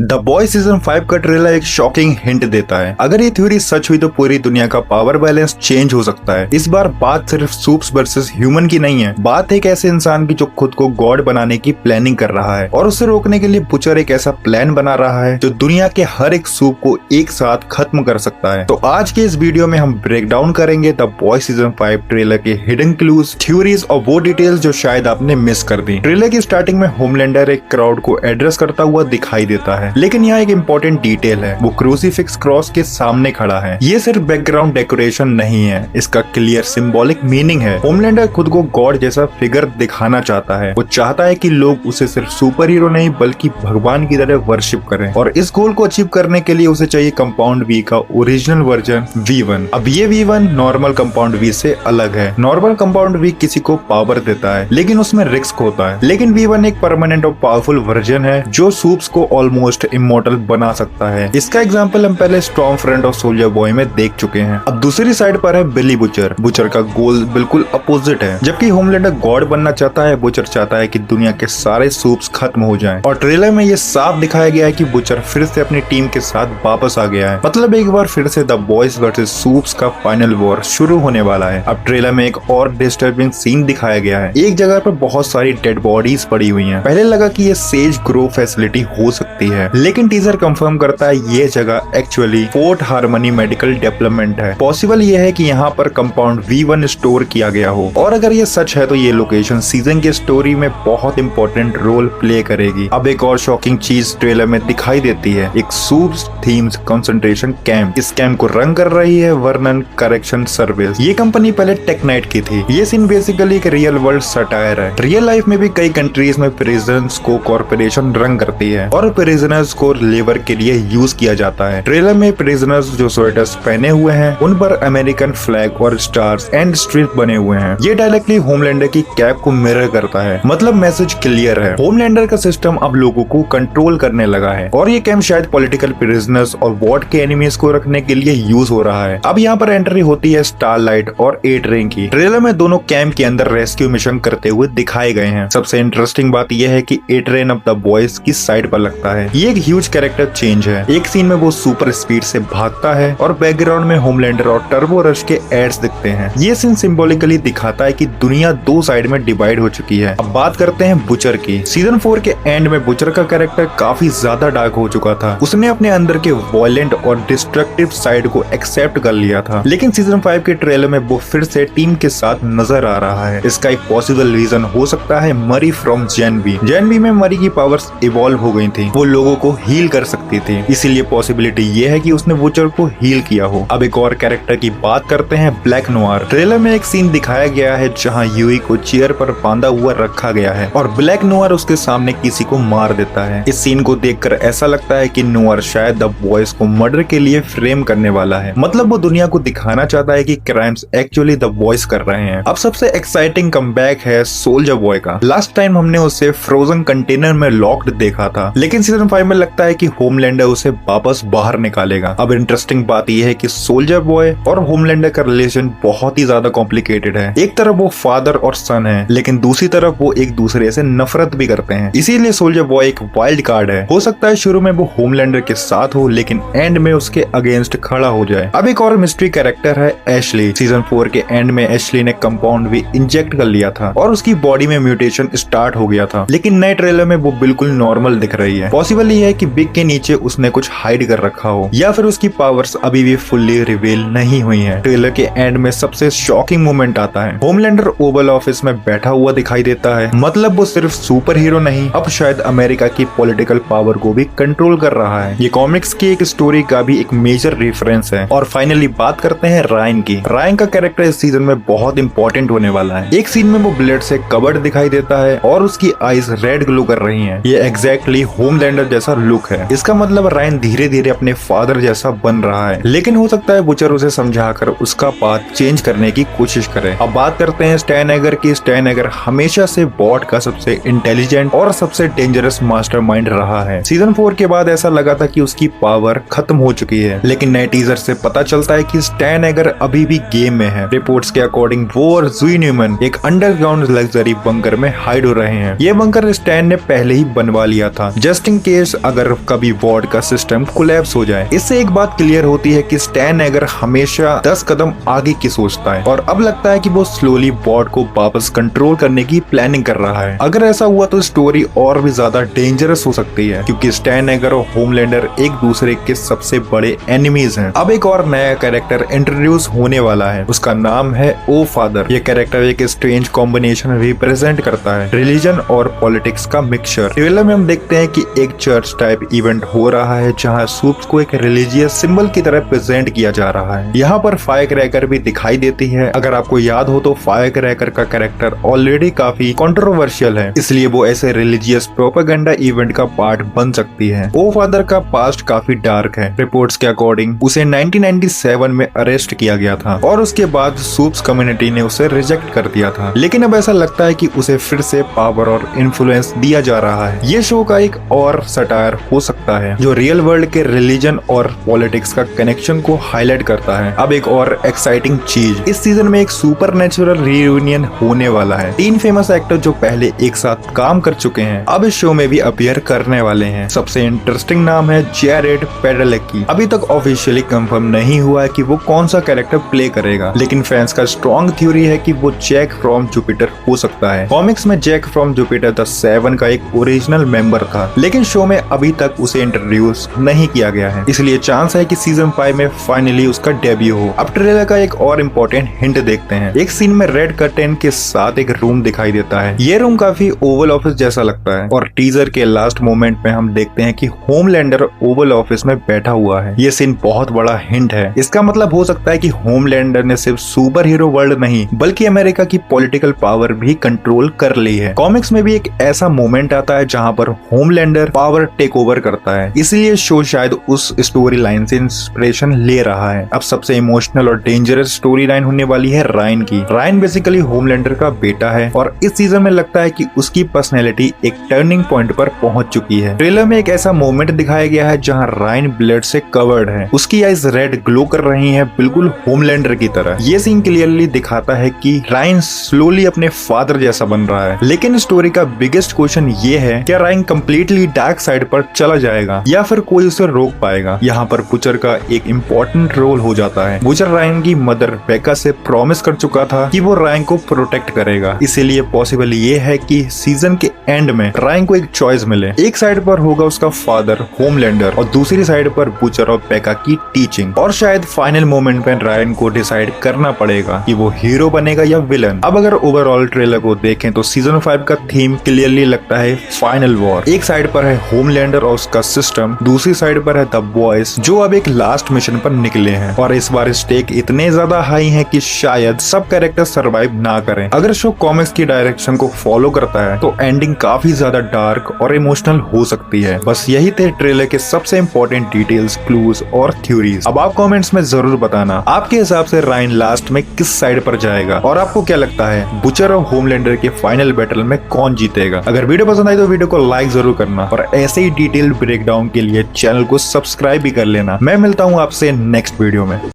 The boy season 5 का trailer एक shocking hint देता है। अगर ये थ्योरी सच हुई तो पूरी दुनिया का पावर बैलेंस चेंज हो सकता है। इस बार बात सिर्फ सूप्स वर्सेस ह्यूमन की नहीं है, बात एक ऐसे इंसान की जो खुद को गॉड बनाने की प्लानिंग कर रहा है और उसे रोकने के लिए बुचर एक ऐसा प्लान बना रहा है जो दुनिया के हर एक सूप को एक साथ खत्म कर सकता है। तो आज के इस वीडियो में हम ब्रेक डाउन करेंगे द बॉय सीजन 5 ट्रेलर के हिडन क्लूज, थ्योरीज और वो डिटेल्स जो शायद आपने मिस कर दी। ट्रेलर की स्टार्टिंग में होमलैंडर एक क्राउड को एड्रेस करता हुआ दिखाई देता है, लेकिन यहाँ एक इम्पोर्टेंट डिटेल है, वो क्रूसीफिक्स क्रॉस के सामने खड़ा है। ये सिर्फ बैकग्राउंड डेकोरेशन नहीं है, इसका क्लियर सिंबॉलिक मीनिंग है। होमलैंडर खुद को गॉड जैसा फिगर दिखाना चाहता है। वो चाहता है कि लोग उसे सिर्फ सुपर हीरो नहीं बल्कि भगवान की तरह वर्शिप करें, और इस गोल को अचीव करने के लिए उसे चाहिए कंपाउंड वी का ओरिजिनल वर्जन V1। अब ये V1 नॉर्मल कंपाउंड वी से अलग है। नॉर्मल कंपाउंड वी किसी को पावर देता है लेकिन उसमें रिस्क होता है, लेकिन V1 एक परमानेंट और पावरफुल वर्जन है जो सूप्स को ऑलमोस्ट इमॉर्टल बना सकता है। इसका एग्जांपल हम पहले स्टॉर्म फ्रंट और सोल्जर बॉय में देख चुके हैं। अब दूसरी साइड पर है बिली बुचर। बुचर का गोल बिल्कुल अपोजिट है। जबकि होमलैंडर गॉड बनना चाहता है, बुचर चाहता है कि दुनिया के सारे सूप्स खत्म हो जाएं। और ट्रेलर में ये साफ दिखाया गया है कि बुचर फिर से अपनी टीम के साथ वापस आ गया है। मतलब एक बार फिर से द बॉयज वर्सेस सूप्स का फाइनल वॉर शुरू होने वाला है। अब ट्रेलर में एक और डिस्टर्बिंग सीन दिखाया गया है। एक जगह पर बहुत सारी डेड बॉडीज पड़ी हुई हैं। पहले लगा कि ये सेज ग्रो फैसिलिटी हो सकती है, लेकिन टीजर कंफर्म करता है ये जगह actually fort harmony medical development है। पॉसिबल ये है कि यहाँ पर कंपाउंड V1 स्टोर किया गया हो, और अगर ये सच है तो ये लोकेशन सीजन की स्टोरी में बहुत इंपॉर्टेंट रोल प्ले करेगी। अब एक और शॉकिंग चीज ट्रेलर में दिखाई देती है, एक सूप्स थीम्स कंसंट्रेशन कैंप। इस कैंप को रन कर रही है वर्नन करेक्शन सर्विस। ये कंपनी पहले टेक नाइट की थी। ये सीन बेसिकली एक रियल वर्ल्ड सटायर है। रियल लाइफ में भी कई कंट्रीज में प्रिजनर्स को कॉर्पोरेशन रन करती है और प्रिजनर्स को लेबर के लिए यूज किया जाता है। ट्रेलर में प्रिजनर्स जो स्वेटर्स पहने हुए हैं उन पर अमेरिकन फ्लैग और स्टार्स एंड स्ट्रिप बने हुए हैं। ये डायरेक्टली होमलैंडर की कैप को मिरर करता है। मतलब मैसेज क्लियर है, होमलैंडर का सिस्टम अब लोगों को कंट्रोल करने लगा है और ये कैंप शायद पॉलिटिकल प्रिजनर्स और वॉर के एनिमीज को रखने के लिए यूज हो रहा है। अब यहाँ पर एंट्री होती है स्टारलाइट और A-Train की। ट्रेलर में दोनों कैंप के अंदर रेस्क्यू मिशन करते हुए दिखाए गए हैं। सबसे इंटरेस्टिंग बात यह है कि A-Train अब द बॉयज की साइड पर लगता है। ये एक ह्यूज कैरेक्टर चेंज है। एक सीन में वो सुपर स्पीड से भागता है और बैकग्राउंड में होमलैंडर और टर्बो रश के एड्स दिखते हैं। ये सीन सिंबॉलिकली दिखाता है कि दुनिया दो साइड में डिवाइड हो चुकी है। अब बात करते हैं बुचर की। सीजन 4 के एंड में बुचर का कैरेक्टर काफी ज्यादा डार्क हो चुका था। उसने अपने अंदर के वायलेंट और डिस्ट्रक्टिव साइड को एक्सेप्ट कर लिया था, लेकिन सीजन 5 के ट्रेलर में वो फिर से टीम के साथ नजर आ रहा है। इसका एक पॉसिबल रीजन हो सकता है मरी फ्रॉम जेन बी में मरी की पावर्स इवॉल्व हो गई थी। वो लोगों को हील कर सकती थी, इसीलिए पॉसिबिलिटी ये है कि उसने बुचर को हील किया हो। अब एक और कैरेक्टर की बात करते हैं, ब्लैक नोआर। ट्रेलर में एक सीन दिखाया गया है जहां यूई को चेयर पर बांधा हुआ रखा गया है और ब्लैक नोआर उसके सामने किसी को मार देता है। इस सीन को देखकर ऐसा लगता है कि नोआर शायद द बॉयज को मर्डर के लिए फ्रेम करने वाला है। मतलब वो दुनिया को दिखाना चाहता है कि क्राइम्स एक्चुअली द बॉयज कर रहे हैं। अब सबसे एक्साइटिंग कमबैक है सोल्जर बॉय का। लास्ट टाइम हमने उसे फ्रोजन कंटेनर में लॉक्ड देखा था, लेकिन सीजन 5 में लगता है कि होमलैंडर उसे वापस बाहर निकालेगा। अब इंटरेस्टिंग बात यह है कि सोल्जर बॉय और होमलैंडर का रिलेशन बहुत ही ज्यादा कॉम्प्लिकेटेड है। एक तरफ वो फादर और सन है, लेकिन दूसरी तरफ वो एक दूसरे से नफरत भी करते हैं। इसीलिए सोल्जर बॉय एक वाइल्ड कार्ड है। हो सकता है शुरू में वो होमलैंडर के साथ हो, लेकिन एंड में उसके अगेंस्ट खड़ा हो जाए। अब एक और मिस्ट्री कैरेक्टर है एशली। सीजन 4 के एंड में एशली ने कंपाउंड भी इंजेक्ट कर लिया था और उसकी बॉडी में म्यूटेशन स्टार्ट हो गया था, लेकिन नए ट्रेलर में वो बिल्कुल नॉर्मल दिख रही है। पॉसिबल ये है कि बिग के नीचे उसने कुछ हाइड कर रखा हो, या फिर उसकी पावर्स अभी भी फुल्ली रिवील नहीं हुई हैं। ट्रेलर के एंड में सबसे शॉकिंग मोमेंट आता है, होमलैंडर ओवल ऑफिस में बैठा हुआ दिखाई देता है। मतलब वो सिर्फ सुपर हीरो नहीं, अब शायद अमेरिका की पॉलिटिकल पावर को भी कंट्रोल कर रहा है। ये कॉमिक्स की एक स्टोरी का भी एक मेजर रेफरेंस है। और फाइनली बात करते हैं रायन की। रायन का कैरेक्टर इस सीजन में बहुत इंपॉर्टेंट होने वाला है। एक सीन में वो ब्लड से कवर्ड दिखाई देता है और उसकी आईज रेड ग्लो कर रही हैं। ये एग्जैक्टली होमलैंडर जैसा लुक है। इसका मतलब रायन धीरे धीरे अपने फादर जैसा बन रहा है, लेकिन हो सकता है बुचर उसे समझाकर उसका पाथ चेंज करने की कोशिश करे। अब बात करते हैं स्टैनएगर की। स्टैनएगर हमेशा से बॉट का सबसे इंटेलिजेंट और सबसे डेंजरस मास्टरमाइंड रहा है। सीजन 4 के बाद ऐसा लगा था कि उसकी पावर खत्म हो चुकी है, लेकिन नए टीजर से पता चलता है कि स्टैन एगर अभी भी गेम में है। रिपोर्ट्स के अकॉर्डिंग वो और ज़ुई न्यूमैन एक अंडरग्राउंड लग्जरी बंकर में हाइड हो रहे हैं। ये बंकर स्टैन ने पहले ही बनवा लिया था, जस्ट इन केस अगर कभी वॉर्ड का सिस्टम कोलैप्स हो जाए। इससे एक बात क्लियर होती है कि स्टैन एगर हमेशा 10 कदम आगे की सोचता है, और अब लगता है कि वो स्लोली वॉर्ड को वापस कंट्रोल करने की प्लानिंग कर रहा है। अगर ऐसा हुआ तो स्टोरी और भी ज्यादा डेंजरस हो सकती है, क्योंकि स्टैन एगर और होमलैंडर एक दूसरे के सबसे बड़े एनिमीज हैं। अब एक और नया कैरेक्टर इंट्रोड्यूस होने वाला है, उसका नाम है ओ फादर। ये कैरेक्टर एक स्ट्रेंज कॉम्बिनेशन रिप्रेजेंट करता है, रिलीजन और पॉलिटिक्स का मिक्सचर। ट्रेलर में हम देखते हैं कि एक चर्च टाइप इवेंट हो रहा है, जहाँ सूप्स को एक रिलीजियस सिंबल की तरह प्रेजेंट किया जा रहा है। यहाँ पर फायर क्रैकर भी दिखाई देती है। अगर आपको याद हो तो फायर क्रैकर का कैरेक्टर ऑलरेडी काफी कंट्रोवर्शियल है, इसलिए वो ऐसे रिलीजियस प्रोपेगेंडा इवेंट का पार्ट बन सकती है। ओ फादर का पास्ट काफी डार्क है। रिपोर्ट्स के अकॉर्डिंग उसे 1997 में अरेस्ट किया गया था, और उसके बाद सूप्स कम्युनिटी ने उसे रिजेक्ट कर दिया था। लेकिन अब ऐसा लगता है कि उसे फिर से पावर और इन्फ्लुएंस दिया जा रहा है। ये शो का एक और सटायर हो सकता है, जो रियल वर्ल्ड के रिलीजन और पॉलिटिक्स का कनेक्शन को हाईलाइट करता है। अब एक और एक्साइटिंग चीज, इस सीजन में एक सुपरनैचुरल रियूनियन होने वाला है। 3 फेमस एक्टर जो पहले एक साथ काम कर चुके हैं, अब इस शो में भी अपीयर करने वाले हैं। सबसे इंटरेस्टिंग नाम है जैरेड पेडेलेकी। अभी तक ऑफिशियली कंफर्म नहीं हुआ है कि वो कौन सा कैरेक्टर प्ले करेगा, लेकिन फैंस का स्ट्रॉन्ग थ्योरी है कि वो जैक फ्रॉम जुपिटर हो सकता है। कॉमिक्स में जैक फ्रॉम जुपिटर द 7 का एक ओरिजिनल मेंबर था, लेकिन शो में अभी तक उसे इंट्रोड्यूस नहीं किया गया है, इसलिए चांस है कि सीजन 5 में फाइनली उसका डेब्यू हो। अब ट्रेलर का एक और इम्पोर्टेंट हिंट देखते हैं। एक सीन में रेड कर्टेन के साथ एक रूम दिखाई देता है। ये रूम काफी ओवल ऑफिस जैसा लगता है, और टीजर के लास्ट मोमेंट में हम देखते हैं कि होमलैंडर ओवल ऑफिस में बैठा हुआ है। ये सीन बहुत बड़ा हिंट है। इसका मतलब हो सकता है कि होमलैंडर ने सिर्फ सुपर हीरो वर्ल्ड नहीं, बल्कि अमेरिका की पॉलिटिकल पावर भी कंट्रोल कर ली है। कॉमिक्स में भी एक ऐसा मोमेंट आता है जहां पर होमलैंडर पावर टेक ओवर करता है, इसलिए शो शायद उस स्टोरी लाइन से इंस्पिरेशन ले रहा है। अब सबसे इमोशनल और डेंजरस स्टोरी लाइन होने वाली है रायन की। रायन बेसिकली होमलैंडर का बेटा है, और इस सीजन में लगता है कि उसकी पर्सनैलिटी एक टर्निंग पॉइंट पर पहुंच चुकी है। ट्रेलर में एक ऐसा मोमेंट दिखाया गया है जहां रायन ब्लड से कवर्ड है, उसकी आईज रेड ग्लो कर रही हैं, बिल्कुल होमलैंडर की तरह। ये सीन क्लियरली दिखाता है कि रायन स्लोली अपने फादर जैसा बन रहा है। लेकिन स्टोरी का बिगेस्ट क्वेश्चन ये है, क्या रायन कंप्लीटली डार्क साइड पर चला जाएगा या फिर कोई उसे रोक पाएगा? यहाँ पर बुचर का एक इम्पोर्टेंट रोल हो जाता है। बुचर रायन की मदर बेका से प्रॉमिस कर चुका था कि वो रायन को प्रोटेक्ट करेगा, इसीलिए पॉसिबल ये है कि सीजन के एंड में रायन को एक चॉइस मिले। एक साइड पर होगा उसका फादर होमलैंडर, और दूसरी साइड पर बुचर और बेका की टीचिंग, और शायद फाइनल मोमेंट में रायन को डिसाइड करना पड़ेगा कि वो हीरो बनेगा या विलन। अब अगर ओवरऑल ट्रेलर को देखें तो सीजन 5 का थीम क्लियरली लगता है फाइनल वॉर। एक साइड पर है होमलैंडर और उसका सिस्टम, दूसरी साइड पर है द बॉयज जो अब एक लास्ट मिशन पर निकले हैं, और इस बार स्टेक इतने ज्यादा हाई हैं कि शायद सब कैरेक्टर सरवाइव ना करें। अगर शो कॉमिक्स की डायरेक्शन को फॉलो करता है तो एंडिंग काफी ज्यादा डार्क और इमोशनल हो सकती है। बस यही थे ट्रेलर के सबसे इंपॉर्टेंट डिटेल्स, क्लूज और थ्योरीज। अब आप कमेंट्स में जरूर बताना आपके हिसाब से रायन लास्ट में किस साइड पर जाएगा, और आपको क्या लगता है बुचर और होमलैंडर के फाइनल बैटल में कौन जीतेगा। अगर वीडियो पसंद आई तो वीडियो को लाइक जरूर करना, और ऐसे ही डिटेल ब्रेकडाउन के लिए चैनल को सब्सक्राइब भी कर लेना। मैं मिलता हूँ आपसे नेक्स्ट वीडियो में।